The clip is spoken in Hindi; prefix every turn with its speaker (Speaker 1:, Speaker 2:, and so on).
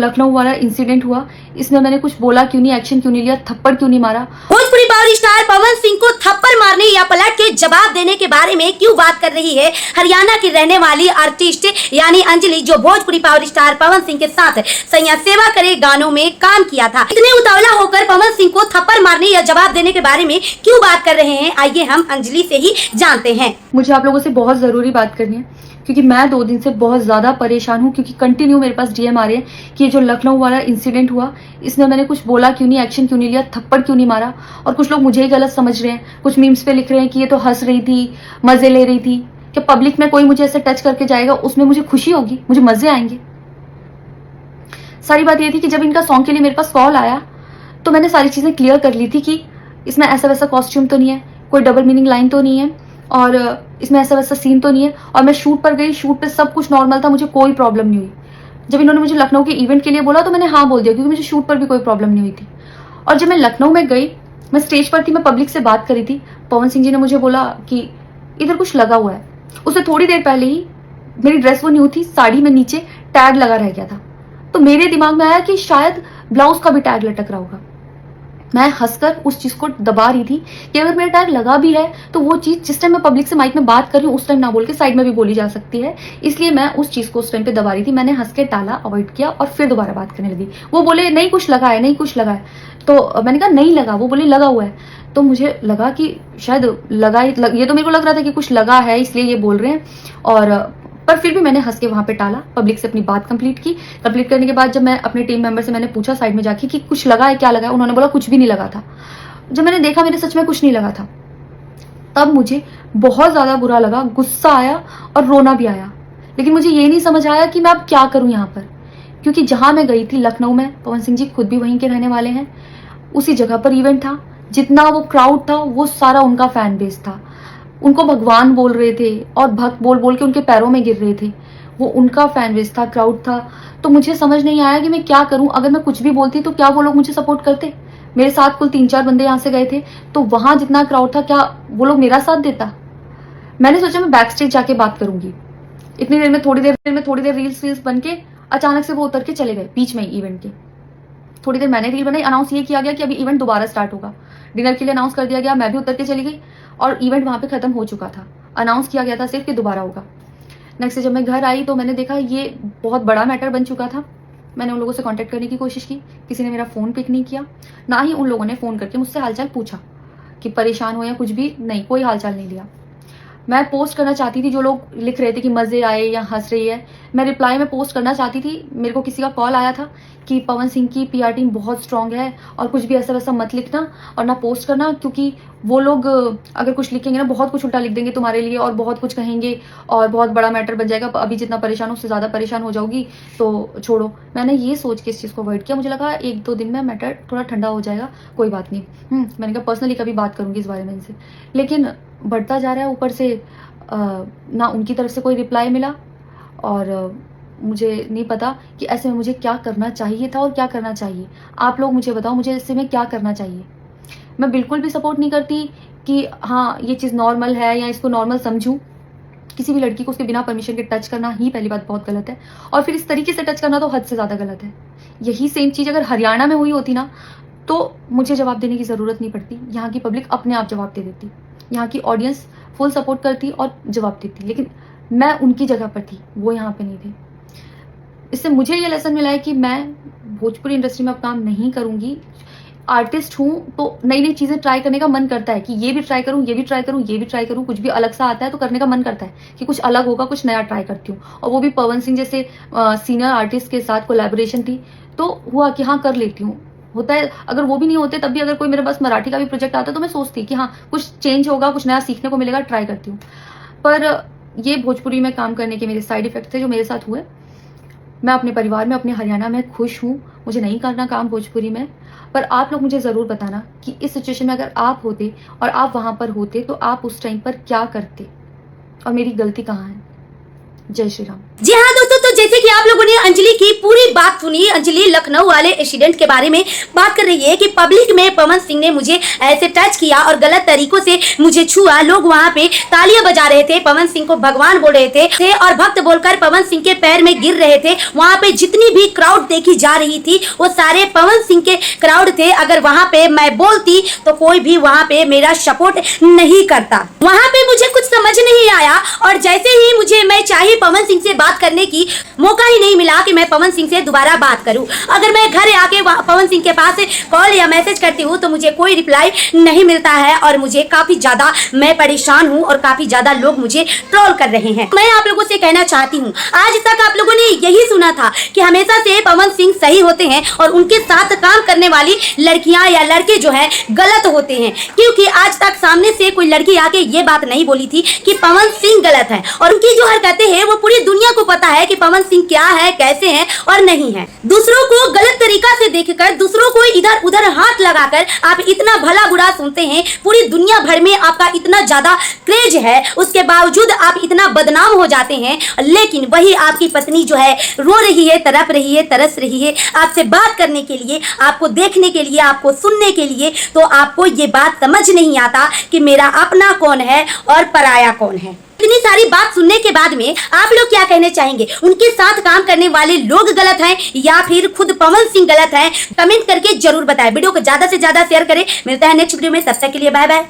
Speaker 1: लखनऊ वाला इंसिडेंट हुआ, इसमें मैंने कुछ बोला क्यों नहीं, एक्शन क्यों नहीं लिया, थप्पड़ क्यों नहीं मारा।
Speaker 2: भोजपुरी पावर स्टार पवन सिंह को थप्पड़ मारने या पलट के जवाब देने के बारे में क्यों बात कर रही है हरियाणा की रहने वाली आर्टिस्ट यानी अंजलि, जो भोजपुरी पावर स्टार पवन सिंह के साथ सैया सेवा करे गानों में काम किया था। इतने उतावला होकर पवन सिंह को थप्पड़ मारने या जवाब देने के बारे में क्यों बात कर रहे हैं, आइए हम अंजलि से ही जानते हैं।
Speaker 1: मुझे आप लोगों से बहुत जरूरी बात करनी है, क्योंकि मैं 2 दिन से बहुत ज्यादा परेशान हूँ, क्योंकि कंटिन्यू मेरे पास डीएम आ रहे हैं कि ये जो लखनऊ वाला इंसिडेंट हुआ, इसमें मैंने कुछ बोला क्यों नहीं, एक्शन क्यों नहीं लिया, थप्पड़ क्यों नहीं मारा। और कुछ लोग मुझे ही गलत समझ रहे हैं, कुछ मीम्स पे लिख रहे हैं कि ये तो हंस रही थी, मजे ले रही थी। कि पब्लिक में कोई मुझे ऐसे टच करके जाएगा, उसमें मुझे खुशी होगी, मुझे मजे आएंगे। सारी बात ये थी कि जब इनका सॉन्ग के लिए मेरे पास कॉल आया तो मैंने सारी चीजें क्लियर कर ली थी कि इसमें ऐसा वैसा कॉस्ट्यूम तो नहीं है, कोई डबल मीनिंग लाइन तो नहीं है, और इसमें ऐसा वैसा सीन तो नहीं है। और मैं शूट पर गई, शूट पे सब कुछ नॉर्मल था, मुझे कोई प्रॉब्लम नहीं हुई। जब इन्होंने मुझे लखनऊ के इवेंट के लिए बोला तो मैंने हाँ बोल दिया, क्योंकि मुझे शूट पर भी कोई प्रॉब्लम नहीं हुई थी। और जब मैं लखनऊ में गई, मैं स्टेज पर थी, मैं पब्लिक से बात करी थी, पवन सिंह जी ने मुझे बोला कि इधर कुछ लगा हुआ है। उससे थोड़ी देर पहले ही मेरी ड्रेस वो न्यू थी, साड़ी में नीचे टैग लगा रह गया था, तो मेरे दिमाग में आया कि शायद ब्लाउज का भी टैग लटक रहा होगा। मैं हंसकर उस चीज को दबा रही थी कि अगर मेरा टैग लगा भी है तो वो चीज जिस टाइम मैं पब्लिक से माइक में बात कर रही हूँ उस टाइम ना बोल के साइड में भी बोली जा सकती है, इसलिए मैं उस चीज को उस टाइम पे दबा रही थी। मैंने हंस के टाला, अवॉइड किया और फिर दोबारा बात करने लगी। वो बोले नहीं कुछ लगा है, नहीं कुछ लगा है, तो मैंने कहा नहीं लगा। वो बोले लगा हुआ है, तो मुझे लगा कि शायद लगा ही ये तो मेरे को लग रहा था कि कुछ लगा है, इसलिए ये बोल रहे हैं। और पर फिर भी मैंने हंस के वहां पे टाला, पब्लिक से अपनी बात कंप्लीट की। कंप्लीट करने के बाद जब मैं अपने टीम मेंबर से मैंने पूछा साइड में जाके कि कुछ लगा है, क्या लगा है, उन्होंने बोला कुछ भी नहीं लगा था। जब मैंने देखा मेरे सच में कुछ नहीं लगा था, तब मुझे बहुत ज्यादा बुरा लगा, गुस्सा आया और रोना भी आया। लेकिन मुझे ये नहीं समझ आया कि मैं अब क्या करूं यहाँ पर, क्योंकि जहां मैं गई थी लखनऊ में, पवन सिंह जी खुद भी वहीं के रहने वाले हैं, उसी जगह पर इवेंट था। जितना वो क्राउड था वो सारा उनका फैन बेस था। उनको भगवान बोल रहे थे और भक्त बोल बोल के उनके पैरों में गिर रहे थे। वो उनका फैन बेस था, क्राउड था। तो मुझे समझ नहीं आया कि मैं क्या करूं। अगर मैं कुछ भी बोलती तो क्या वो लोग मुझे सपोर्ट करते। मेरे साथ कुल 3-4 बंदे यहाँ से गए थे, तो वहां जितना क्राउड था, क्या वो लोग मेरा साथ देता। मैंने सोचा मैं बैक स्टेज जाके बात करूंगी। इतनी देर में थोड़ी देर रील्स बन के अचानक से वो उतर के चले गए बीच में इवेंट के। थोड़ी देर मैंने रील बनाई, अनाउंस ये किया गया कि अभी इवेंट दोबारा स्टार्ट होगा। डिनर के लिए अनाउंस कर दिया गया, मैं भी उतर के चली गई और इवेंट वहां पे खत्म हो चुका था। अनाउंस किया गया था सिर्फ कि दोबारा होगा। नेक्स्ट जब मैं घर आई तो मैंने देखा ये बहुत बड़ा मैटर बन चुका था। मैंने उन लोगों से कांटेक्ट करने की कोशिश की, किसी ने मेरा फोन पिक नहीं किया, ना ही उन लोगों ने फोन करके मुझसे हालचाल पूछा कि परेशान हो या कुछ भी, नहीं, कोई हालचाल नहीं लिया। मैं पोस्ट करना चाहती थी, जो लोग लिख रहे थे कि मजे आए या हंस रही है, मैं रिप्लाई में पोस्ट करना चाहती थी। मेरे को किसी का कॉल आया था कि पवन सिंह की पीआर टीम बहुत स्ट्रांग है और कुछ भी ऐसा वैसा मत लिखना और ना पोस्ट करना, क्योंकि वो लोग अगर कुछ लिखेंगे ना बहुत कुछ उल्टा लिख देंगे तुम्हारे लिए और बहुत कुछ कहेंगे और बहुत बड़ा मैटर बन जाएगा। अभी जितना परेशान हो उससे ज्यादा परेशान हो जाओगी, तो छोड़ो। मैंने ये सोच के इस चीज को अवॉइड किया। मुझे लगा 1-2 दिन में मैटर थोड़ा ठंडा हो जाएगा, कोई बात नहीं। मैंने कहा पर्सनली कभी बात करूंगी इस बारे में इनसे। लेकिन बढ़ता जा रहा है, ऊपर से ना उनकी तरफ से कोई रिप्लाई मिला और मुझे नहीं पता कि ऐसे में मुझे क्या करना चाहिए था और क्या करना चाहिए। आप लोग मुझे बताओ, मुझे ऐसे में क्या करना चाहिए। मैं बिल्कुल भी सपोर्ट नहीं करती कि हाँ ये चीज़ नॉर्मल है या इसको नॉर्मल समझूं। किसी भी लड़की को उसके बिना परमिशन के टच करना ही पहली बात बहुत गलत है, और फिर इस तरीके से टच करना तो हद से ज़्यादा गलत है। यही सेम चीज़ अगर हरियाणा में हुई होती ना तो मुझे जवाब देने की ज़रूरत नहीं पड़ती। यहाँ की पब्लिक अपने आप जवाब दे देती, यहाँ की ऑडियंस फुल सपोर्ट करती और जवाब देती। लेकिन मैं उनकी जगह पर थी, वो यहाँ पे नहीं थी। इससे मुझे ये लेसन मिला है कि मैं भोजपुरी इंडस्ट्री में अब काम नहीं करूंगी। आर्टिस्ट हूँ तो नई नई चीजें ट्राई करने का मन करता है कि ये भी ट्राई करूँ, ये भी ट्राई करूँ, ये भी ट्राई करूँ। कुछ भी अलग सा आता है तो करने का मन करता है कि कुछ अलग होगा, कुछ नया ट्राई करती हूँ। और वो भी पवन सिंह जैसे सीनियर आर्टिस्ट के साथ कोलैबोरेशन थी तो हुआ कि हाँ कर लेती हूँ। होता है, अगर वो भी नहीं होते तब भी अगर कोई मेरे पास मराठी का भी प्रोजेक्ट आता तो मैं सोचती कि हाँ कुछ चेंज होगा, कुछ नया सीखने को मिलेगा, ट्राई करती हूँ। पर ये भोजपुरी में काम करने के मेरे साइड इफेक्ट थे जो मेरे साथ हुए। मैं अपने परिवार में, अपने हरियाणा में खुश हूँ, मुझे नहीं करना काम भोजपुरी में। पर आप लोग मुझे ज़रूर बताना कि इस सिचुएशन में अगर आप होते और आप वहाँ पर होते तो आप उस टाइम पर क्या करते और मेरी गलती कहाँ है। जय श्री राम।
Speaker 2: जी हाँ दोस्तों, तो जैसे कि आप लोगों ने अंजलि की पूरी बात सुनी, अंजलि लखनऊ वाले इंसिडेंट के बारे में बात कर रही है कि पब्लिक में पवन सिंह ने मुझे ऐसे टच किया और गलत तरीकों से मुझे छुआ। लोग वहाँ पे तालियां बजा रहे थे, पवन सिंह को भगवान बोल रहे थे और भक्त बोलकर पवन सिंह के पैर में गिर रहे थे। वहाँ पे जितनी भी क्राउड देखी जा रही थी वो सारे पवन सिंह के क्राउड थे। अगर वहाँ पे मैं बोलती तो कोई भी वहाँ पे मेरा सपोर्ट नहीं करता। वहाँ पे मुझे कुछ समझ नहीं आया और जैसे ही मुझे मैं चाहे पवन सिंह से बात करने की मौका ही नहीं मिला कि मैं पवन सिंह से दोबारा बात करूं। अगर मैं घर आके पवन सिंह के पास कॉल या मैसेज करती हूं तो मुझे कोई रिप्लाई नहीं मिलता है और मुझे काफी ज्यादा मैं परेशान हूं और काफी ज्यादा लोग मुझे ट्रोल कर रहे हैं। मैं आप लोगों से कहना चाहती हूं, आज तक आप लोगों ने यही सुना था कि हमेशा से पवन सिंह सही होते हैं और उनके साथ काम करने वाली लड़कियां या लड़के जो है गलत होते हैं, क्योंकि आज तक सामने से कोई लड़की आके ये बात नहीं बोली थी कि पवन सिंह गलत है। और उनकी जो हरकतें हैं वो पूरी दुनिया को पता है कि पवन सिंह क्या है, कैसे हैं और नहीं है। दूसरों को गलत तरीका से देखकर, दूसरों को इधर उधर हाथ लगाकर आप इतना भला बुरा सुनते हैं। पूरी दुनिया भर में आपका इतना ज्यादा क्रेज है, उसके बावजूद आप इतना बदनाम हो जाते हैं। लेकिन वही आपकी पत्नी जो है रो रही है, तड़प रही है, तरस रही है आपसे बात करने के लिए, आपको देखने के लिए, आपको सुनने के लिए। तो आपको ये बात समझ नहीं आता कि मेरा अपना कौन है और पराया कौन है। इतनी सारी बात सुनने के बाद में आप लोग क्या कहने चाहेंगे? उनके साथ काम करने वाले लोग गलत हैं या फिर खुद पवन सिंह गलत हैं? कमेंट करके जरूर बताएं। वीडियो को ज्यादा से ज्यादा शेयर करें। मिलता है नेक्स्ट वीडियो में, तब तक के लिए बाय बाय।